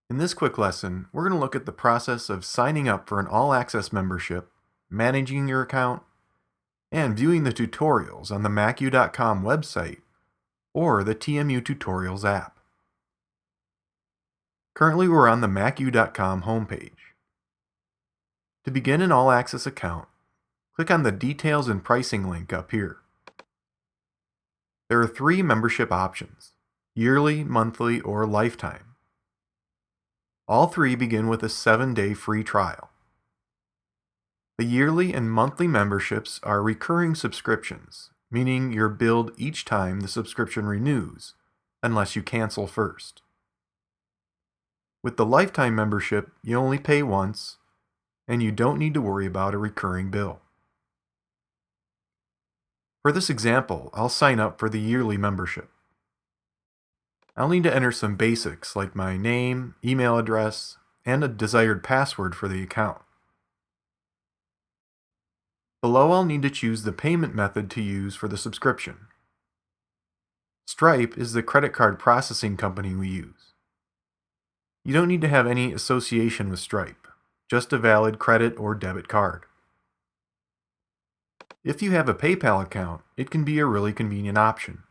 In this quick lesson, we're going to look at the process of signing up for an all-access membership, managing your account, and viewing the tutorials on the macu.com website or the TMU Tutorials app. Currently, we're on the macu.com homepage. To begin an all-access account, click on the Details and Pricing link up here. There are three membership options: yearly, monthly, or lifetime. All three begin with a 7-day free trial. The yearly and monthly memberships are recurring subscriptions, meaning you're billed each time the subscription renews, unless you cancel first. With the lifetime membership, you only pay once, and you don't need to worry about a recurring bill. For this example, I'll sign up for the yearly membership. I'll need to enter some basics like my name, email address, and a desired password for the account. Below, I'll need to choose the payment method to use for the subscription. Stripe is the credit card processing company we use. You don't need to have any association with Stripe, just a valid credit or debit card. If you have a PayPal account, it can be a really convenient option.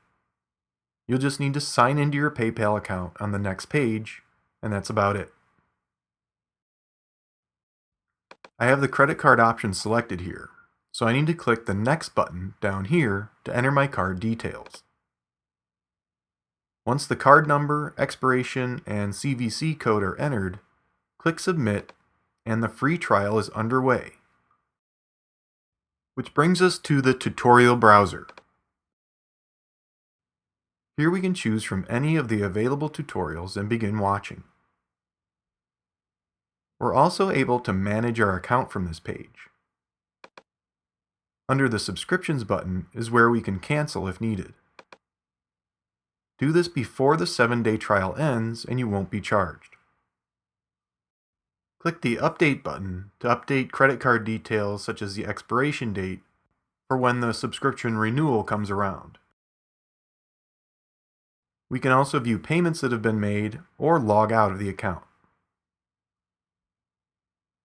You'll just need to sign into your PayPal account on the next page, and that's about it. I have the credit card option selected here, so I need to click the Next button down here to enter my card details. Once the card number, expiration, and CVC code are entered, click Submit, and the free trial is underway. Which brings us to the tutorial browser. Here we can choose from any of the available tutorials and begin watching. We're also able to manage our account from this page. Under the Subscriptions button is where we can cancel if needed. Do this before the 7-day trial ends and you won't be charged. Click the Update button to update credit card details such as the expiration date for when the subscription renewal comes around. We can also view payments that have been made or log out of the account.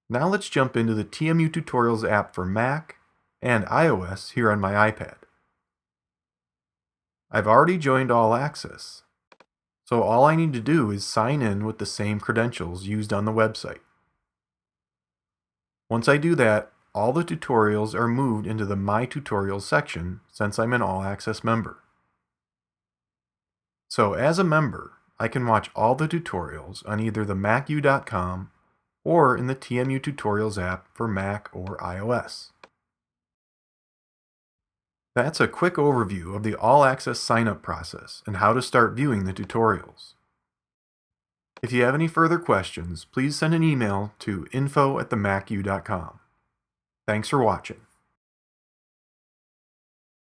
Now let's jump into the TMU Tutorials app for Mac and iOS here on my iPad. I've already joined All Access, so all I need to do is sign in with the same credentials used on the website. Once I do that, all the tutorials are moved into the My Tutorials section since I'm an All Access member. So as a member, I can watch all the tutorials on either the macu.com or in the TMU Tutorials app for Mac or iOS. That's a quick overview of the All Access sign-up process and how to start viewing the tutorials. If you have any further questions, please send an email to info@themacu.com. Thanks for watching.